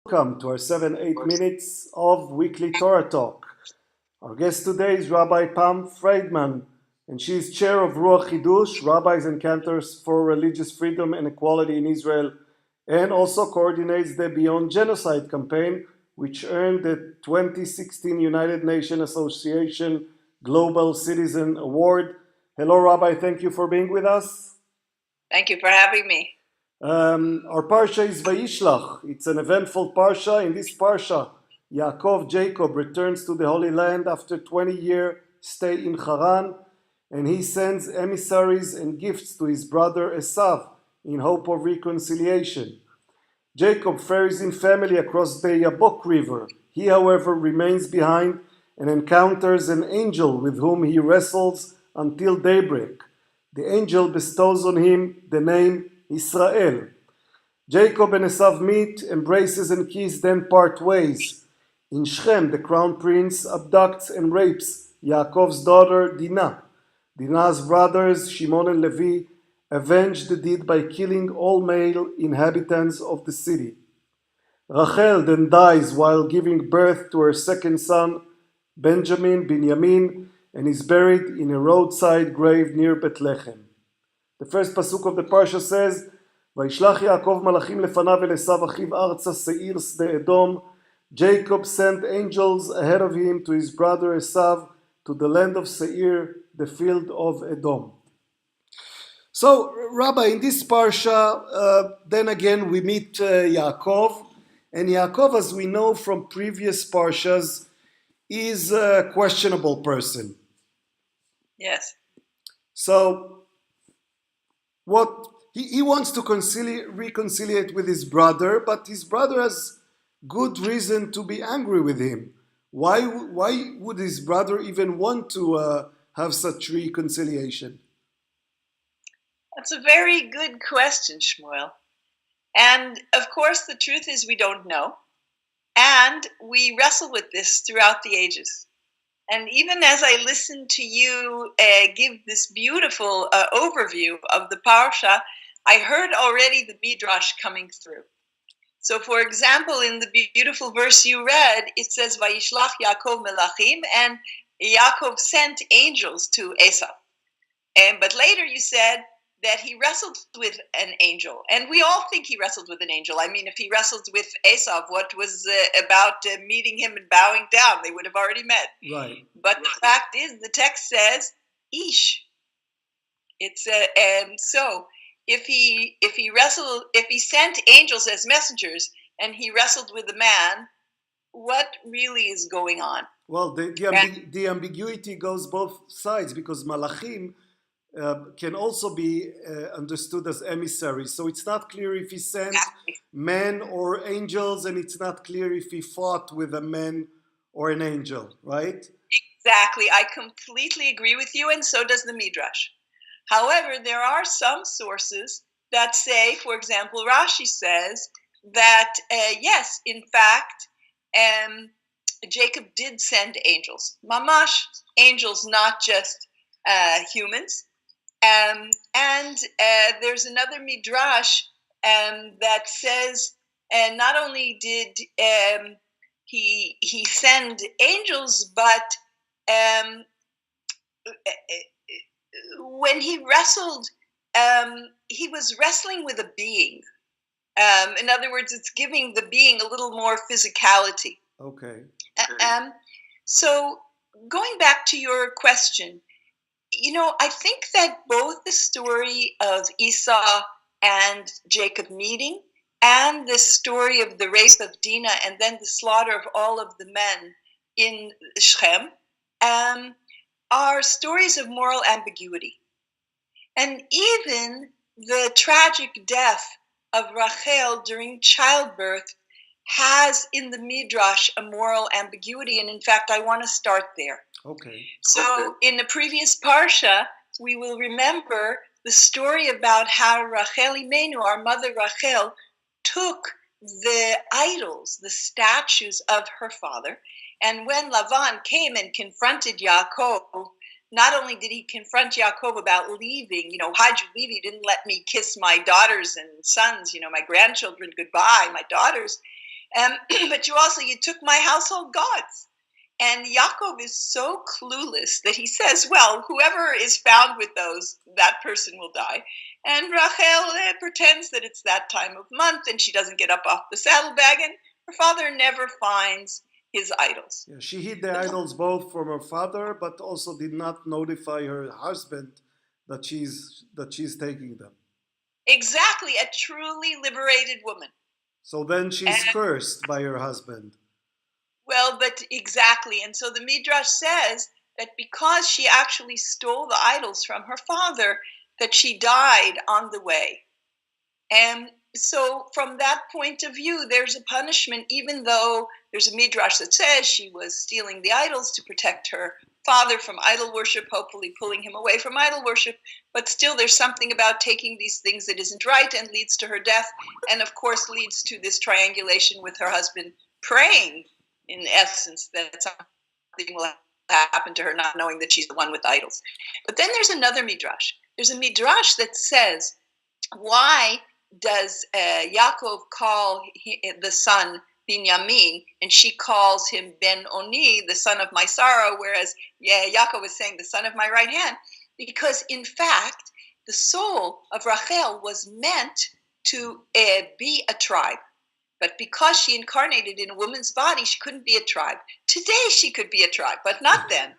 Welcome to our 7-8 minutes of weekly Torah talk. Our guest today is Rabbi Pam Frydman, and she is chair of Ruach Chidush, Rabbis and Cantors for Religious Freedom and Equality in Israel, and also coordinates the Beyond Genocide campaign, which earned the 2016 United Nations Association Global Citizen Award. Hello, Rabbi. Thank you for being with us. Thank you for having me. Our parsha is Vaishlach. It's an eventful parsha. In this parsha, Jacob returns to the Holy Land after 20-year stay in Haran, and he sends emissaries and gifts to his brother Esav in hope of reconciliation. Jacob ferries in family across the Yabok River. He, however, remains behind and encounters an angel with whom he wrestles until daybreak. The angel bestows on him the name Israel. Jacob and Esav meet, embraces and kiss, then part ways. In Shechem, the crown prince abducts and rapes Yaakov's daughter Deena. Deena's brothers Shimon and Levi avenge the deed by killing all male inhabitants of the city. Rachel then dies while giving birth to her second son, Binyamin, and is buried in a roadside grave near Bethlehem. The first pasuk of the parsha says, Vaishlach Yaakov malachim lefanav el Esav achiv arza seir sde Edom. Jacob sent angels ahead of him to his brother Esav to the land of Seir, the field of Edom. So, Rabbi, in this parsha, then again we meet Yaakov, and Yaakov, as we know from previous parshas, is a questionable person. Yes. So, what he wants to reconcile with his brother, but his brother has good reason to be angry with him. Why would his brother even want to have such reconciliation? That's a very good question, Shmuel. And of course, the truth is we don't know. And we wrestle with this throughout the ages. And even as I listen to you give this beautiful overview of the parsha, I heard already the midrash coming through. So, for example, in the beautiful verse you read, it says, Vaishlach Yaakov melachim, and Yaakov sent angels to Asa. But later you said that he wrestled with an angel. And we all think he wrestled with an angel. I mean, if he wrestled with Esav, what was about meeting him and bowing down? They would have already met. Right. But the fact is, the text says, Ish. It's and so if he sent angels as messengers and he wrestled with a man, what really is going on? Well, the ambiguity goes both sides, because malachim can also be understood as emissaries. So it's not clear if he sent men or angels, and it's not clear if he fought with a man or an angel, right? Exactly. I completely agree with you, and so does the Midrash. However, there are some sources that say, for example, Rashi says that, yes, in fact, Jacob did send angels. Mamash, angels, not just humans. And there's another midrash that says, not only did he send angels, but when he wrestled, he was wrestling with a being. In other words, it's giving the being a little more physicality. Okay. So going back to your question, I think that both the story of Esau and Jacob meeting and the story of the rape of Deena and then the slaughter of all of the men in Shechem are stories of moral ambiguity. And even the tragic death of Rachel during childbirth has in the Midrash a moral ambiguity. And in fact, I want to start there. Okay. So in the previous parsha, we will remember the story about how Rachel Imenu, our mother Rachel, took the idols, the statues of her father. And when Lavan came and confronted Yaakov, not only did he confront Yaakov about leaving, how'd you leave? You didn't let me kiss my daughters and sons, my grandchildren goodbye, my daughters. But you took my household gods. And Yaakov is so clueless that he says, well, whoever is found with those, that person will die. And Rachel pretends that it's that time of month, and she doesn't get up off the saddlebag, and her father never finds his idols. Yeah, she hid the idols both from her father, but also did not notify her husband that she's taking them. Exactly, a truly liberated woman. So then she's cursed by her husband. Well, but exactly. And so the Midrash says that because she actually stole the idols from her father, that she died on the way. And so from that point of view, there's a punishment, even though there's a Midrash that says she was stealing the idols to protect her father from idol worship, hopefully pulling him away from idol worship. But still, there's something about taking these things that isn't right and leads to her death. And of course, leads to this triangulation with her husband praying, in essence, that something will happen to her, not knowing that she's the one with idols. But then there's another Midrash. There's a Midrash that says, why does Yaakov call the son Binyamin, and she calls him Ben Oni, the son of my sorrow, whereas Yaakov is saying the son of my right hand? Because in fact, the soul of Rachel was meant to be a tribe. But because she incarnated in a woman's body, she couldn't be a tribe. Today she could be a tribe, but not then.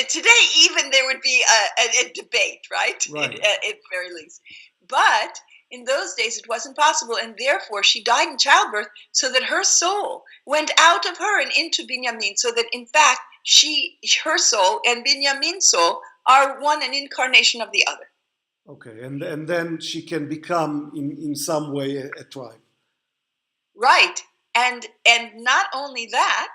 Today even there would be a debate, right? Right. At the very least. But in those days it wasn't possible, and therefore she died in childbirth so that her soul went out of her and into Binyamin, so that in fact her soul and Binyamin's soul are one, an incarnation of the other. Okay, and then she can become in some way a tribe. Right. And not only that,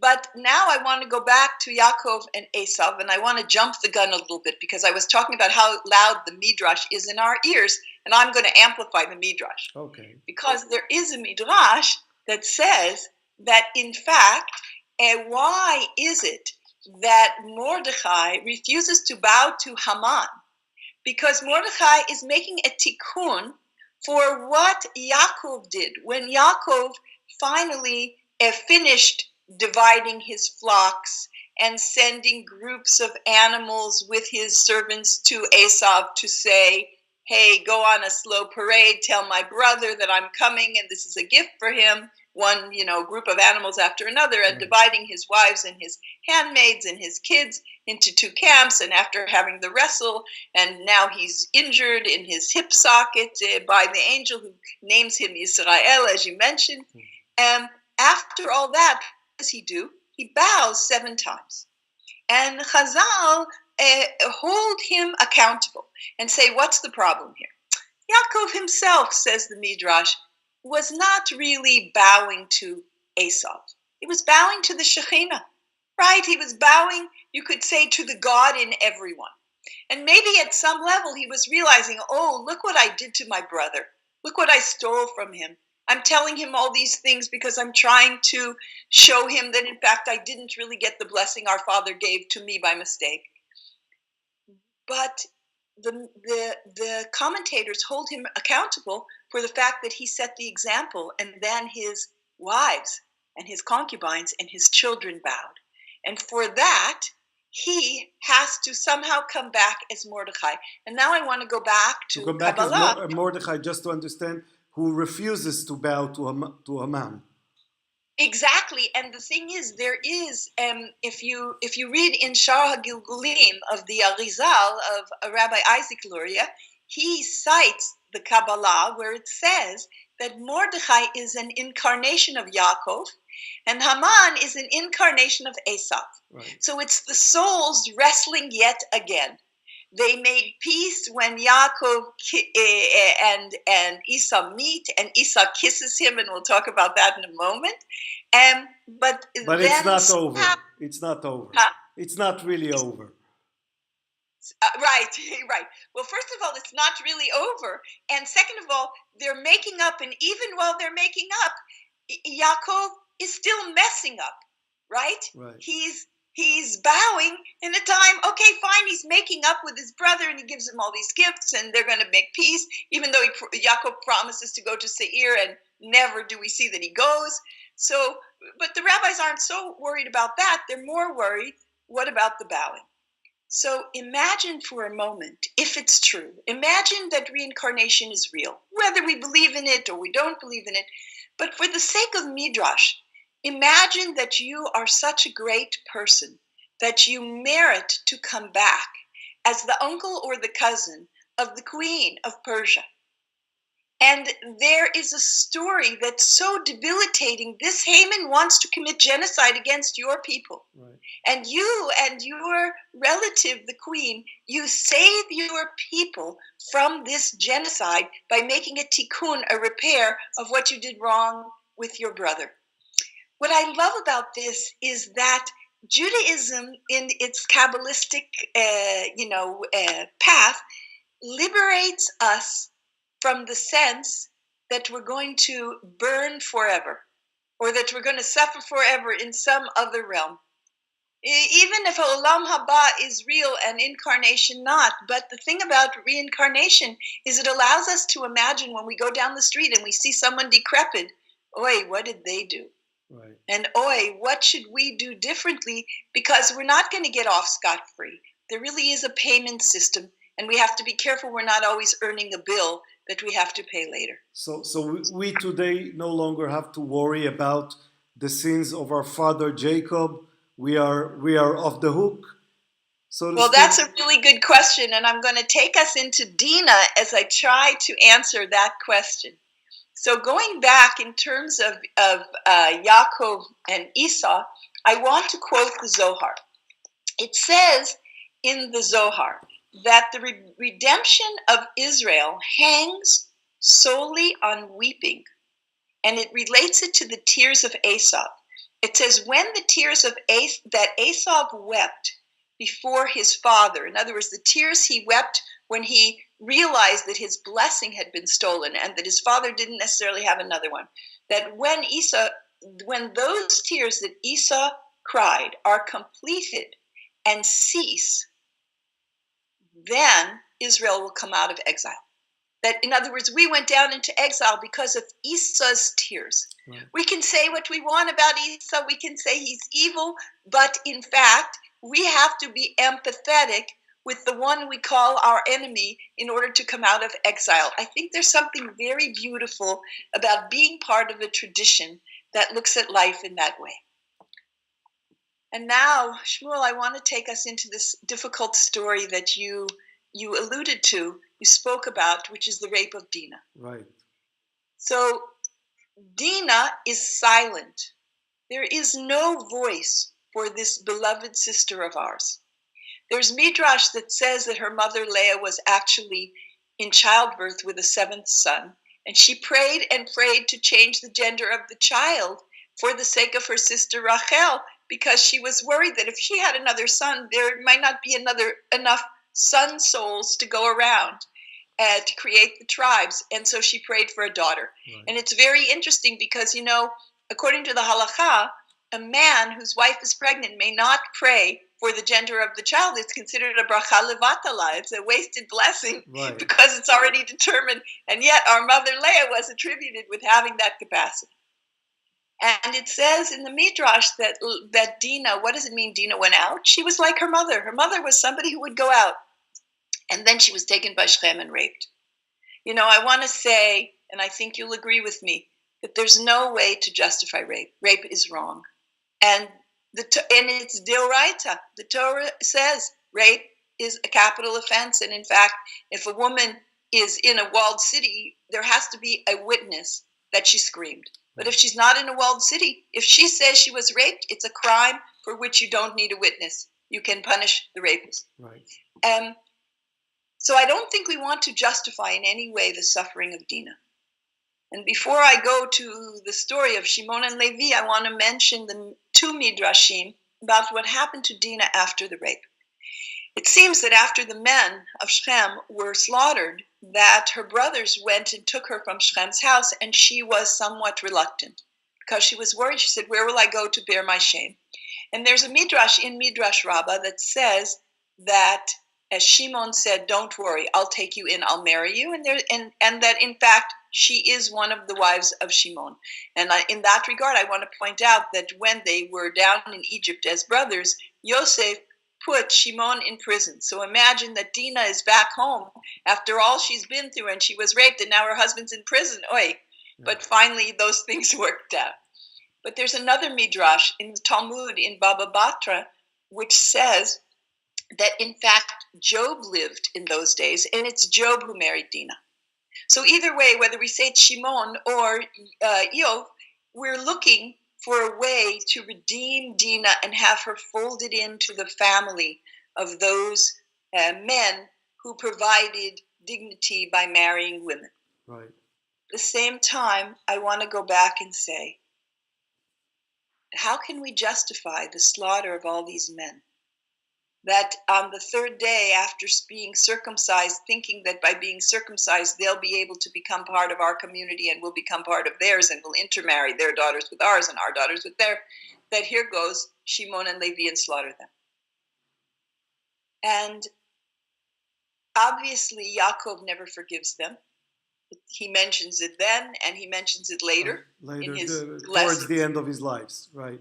but now I want to go back to Yaakov and Esav, and I want to jump the gun a little bit, because I was talking about how loud the Midrash is in our ears, and I'm going to amplify the Midrash. Okay. Because there is a Midrash that says that, in fact, why is it that Mordechai refuses to bow to Haman? Because Mordechai is making a tikkun for what Yaakov did when Yaakov finally finished dividing his flocks and sending groups of animals with his servants to Esav to say, hey, go on a slow parade, tell my brother that I'm coming and this is a gift for him. One, group of animals after another, and dividing his wives and his handmaids and his kids into two camps. And after having the wrestle, and now he's injured in his hip socket by the angel who names him Israel, as you mentioned. After all that, what does he do? He bows 7 times. And Chazal hold him accountable and say, what's the problem here? Yaakov himself, says the Midrash, was not really bowing to Esav. He was bowing to the Shekhinah, right? He was bowing, you could say, to the God in everyone. And maybe at some level he was realizing, oh, look what I did to my brother. Look what I stole from him. I'm telling him all these things because I'm trying to show him that, in fact, I didn't really get the blessing our father gave to me by mistake. But the commentators hold him accountable for the fact that he set the example, and then his wives and his concubines and his children bowed. And for that, he has to somehow come back as Mordechai. And now I want to go back to Kabbalah. As Mordechai, just to understand, who refuses to bow to Haman. Exactly, and the thing is, there is, if you read in Shar HaGilgulim of the Arizal of Rabbi Isaac Luria, he cites the Kabbalah where it says that Mordechai is an incarnation of Yaakov, and Haman is an incarnation of Esav. Right. So it's the souls wrestling yet again. They made peace when Yaakov and Esau meet, and Esau kisses him, and we'll talk about that in a moment. But it's not over. It's not over. Huh? It's not really over. Right. Well, first of all, it's not really over. And second of all, they're making up. And even while they're making up, Yaakov is still messing up, right? Right. He's he's bowing in a time, okay, fine, he's making up with his brother and he gives him all these gifts and they're going to make peace, even though Yaakov promises to go to Seir and never do we see that he goes. So, but the rabbis aren't so worried about that. They're more worried, what about the bowing? So imagine for a moment, if it's true, imagine that reincarnation is real, whether we believe in it or we don't believe in it. But for the sake of Midrash, imagine that you are such a great person that you merit to come back as the uncle or the cousin of the queen of Persia. And there is a story that's so debilitating. This Haman wants to commit genocide against your people. Right. And you and your relative, the queen, you save your people from this genocide by making a tikkun, a repair of what you did wrong with your brother. What I love about this is that Judaism, in its Kabbalistic path, liberates us from the sense that we're going to burn forever, or that we're going to suffer forever in some other realm. Even if Olam Haba is real and incarnation not, but the thing about reincarnation is it allows us to imagine when we go down the street and we see someone decrepit, oi, what did they do? Right. And oi, what should we do differently? Because we're not going to get off scot-free. There really is a payment system, and we have to be careful we're not always earning a bill that we have to pay later. So we today no longer have to worry about the sins of our father Jacob. We are off the hook. So well, that's a really good question, and I'm going to take us into Deena as I try to answer that question. So going back in terms of Yaakov and Esau, I want to quote the Zohar. It says in the Zohar that the redemption of Israel hangs solely on weeping, and it relates it to the tears of Asa. It says, when the tears of that Esau wept before his father, in other words, the tears he wept when he realized that his blessing had been stolen and that his father didn't necessarily have another one, that when those tears that Esau cried are completed and cease, then Israel will come out of exile. That, in other words, we went down into exile because of Esau's tears. Right. We can say what we want about Esau. We can say he's evil, but in fact, we have to be empathetic with the one we call our enemy in order to come out of exile. I think there's something very beautiful about being part of a tradition that looks at life in that way. And now, Shmuel, I want to take us into this difficult story that you alluded to, you spoke about, which is the rape of Deena. Right. So Deena is silent. There is no voice for this beloved sister of ours. There's Midrash that says that her mother Leah was actually in childbirth with a seventh son, and she prayed and prayed to change the gender of the child for the sake of her sister Rachel, because she was worried that if she had another son, there might not be enough son souls to go around to create the tribes. And so she prayed for a daughter. Right. And it's very interesting because, according to the halakha, a man whose wife is pregnant may not pray for the gender of the child. It's considered a bracha levatala. It's a wasted blessing, right, because it's already determined. And yet our mother Leah was attributed with having that capacity. And it says in the Midrash that Deena, what does it mean Deena went out? She was like her mother. Her mother was somebody who would go out. And then she was taken by Shechem and raped. I want to say, and I think you'll agree with me, that there's no way to justify rape. Rape is wrong. And it's deoraita. The Torah says rape is a capital offense. And in fact, if a woman is in a walled city, there has to be a witness that she screamed. But if she's not in a walled city, if she says she was raped, it's a crime for which you don't need a witness. You can punish the rapist. Right. So I don't think we want to justify in any way the suffering of Deena. And before I go to the story of Shimon and Levi, I want to mention the two midrashim about what happened to Deena after the rape. It seems that after the men of Shechem were slaughtered, that her brothers went and took her from Shechem's house, and she was somewhat reluctant because she was worried. She said, where will I go to bear my shame? And there's a midrash in Midrash Rabbah that says that, as Shimon said, don't worry, I'll take you in, I'll marry you. And that, in fact, she is one of the wives of Shimon. And in that regard, I want to point out that when they were down in Egypt as brothers, Yosef put Shimon in prison. So imagine that Deena is back home after all she's been through, and she was raped, and now her husband's in prison. Oy. But finally, those things worked out. But there's another midrash in the Talmud in Baba Batra, which says that, in fact, Job lived in those days, and it's Job who married Deena. So either way, whether we say it's Shimon or Eov, we're looking for a way to redeem Deena and have her folded into the family of those men who provided dignity by marrying women. Right. At the same time, I want to go back and say, how can we justify the slaughter of all these men? That on the third day after being circumcised, thinking that by being circumcised, they'll be able to become part of our community and we'll become part of theirs and we'll intermarry their daughters with ours and our daughters with theirs, that here goes Shimon and Levi and slaughter them. And obviously, Yaakov never forgives them. He mentions it then and he mentions it later in his towards the end of his lives, right?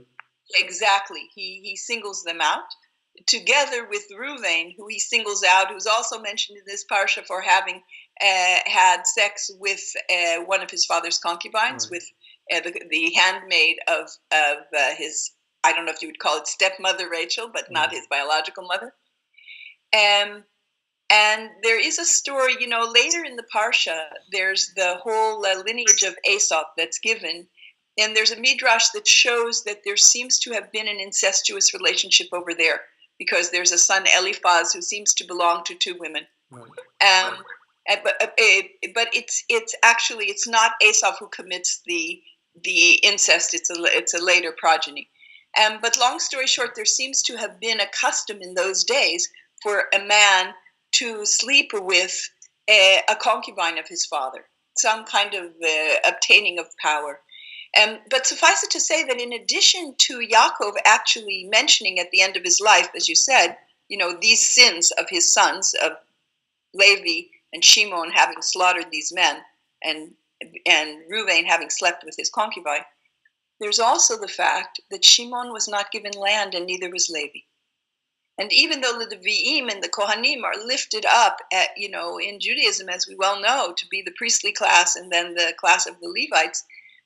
Exactly. He singles them out, together with Reuven, who he singles out, who's also mentioned in this parsha for having had sex with one of his father's concubines, right, with the handmaid of his, I don't know if you would call it stepmother Rachel, but not his biological mother. And there is a story, later in the parsha, there's the whole lineage of Esau that's given. And there's a midrash that shows that there seems to have been an incestuous relationship over there, because there's a son, Eliphaz, who seems to belong to two women. Right. But it's actually, it's not Esau who commits the incest. It's a later progeny. But long story short, there seems to have been a custom in those days for a man to sleep with a concubine of his father, some kind of obtaining of power. But suffice it to say that in addition to Yaakov actually mentioning at the end of his life, as you said, these sins of his sons, of Levi and Shimon having slaughtered these men, and Reuven having slept with his concubine, there's also the fact that Shimon was not given land and neither was Levi. And even though the Leviim and the Kohanim are lifted up in Judaism, as we well know, to be the priestly class and then the class of the Levites,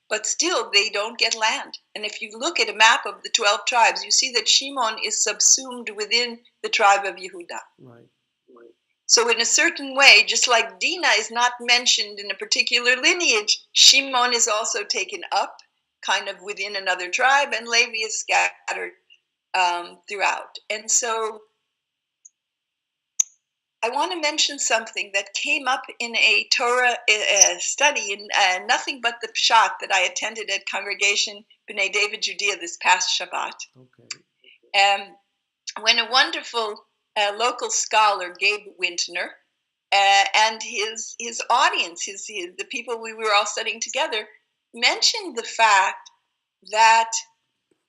but still they don't get land. And if you look at a map of the 12 tribes, you see that Shimon is subsumed within the tribe of Yehuda. Right. So in a certain way, just like Deena is not mentioned in a particular lineage, Shimon is also taken up kind of within another tribe, and Levi is scattered throughout. And so I want to mention something that came up in a Torah study in Nothing But the Pshat that I attended at Congregation B'nai David Judea this past Shabbat. Okay. When a wonderful local scholar, Gabe Wintner, and his audience, the people we were all studying together, mentioned the fact that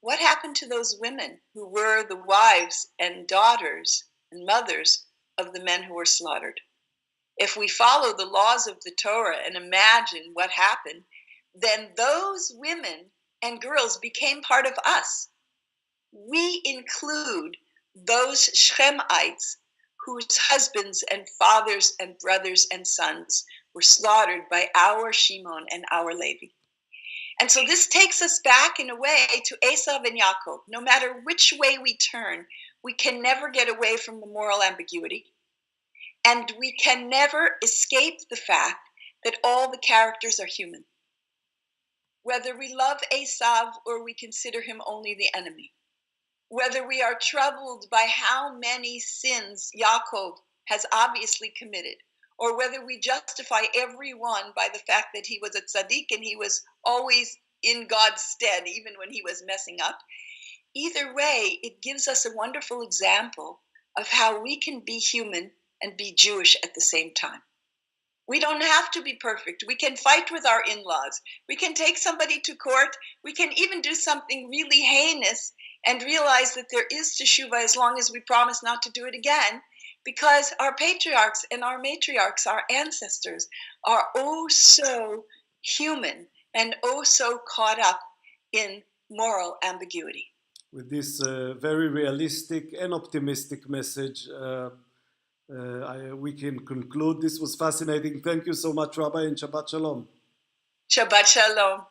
what happened to those women who were the wives and daughters and mothers of the men who were slaughtered? If we follow the laws of the Torah and imagine what happened, then those women and girls became part of us. We include those Shechemites whose husbands and fathers and brothers and sons were slaughtered by our Shimon and our Levi. And so this takes us back in a way to Esav and Yaakov. No matter which way we turn, we can never get away from the moral ambiguity. And we can never escape the fact that all the characters are human. Whether we love Esav or we consider him only the enemy. Whether we are troubled by how many sins Yaakov has obviously committed, or whether we justify everyone by the fact that he was a tzaddik and he was always in God's stead, even when he was messing up. Either way, it gives us a wonderful example of how we can be human and be Jewish at the same time. We don't have to be perfect. We can fight with our in-laws. We can take somebody to court. We can even do something really heinous and realize that there is teshuvah as long as we promise not to do it again, because our patriarchs and our matriarchs, our ancestors, are oh so human and oh so caught up in moral ambiguity. With this very realistic and optimistic message, we can conclude. This was fascinating. Thank you so much, Rabbi, and Shabbat Shalom. Shabbat Shalom.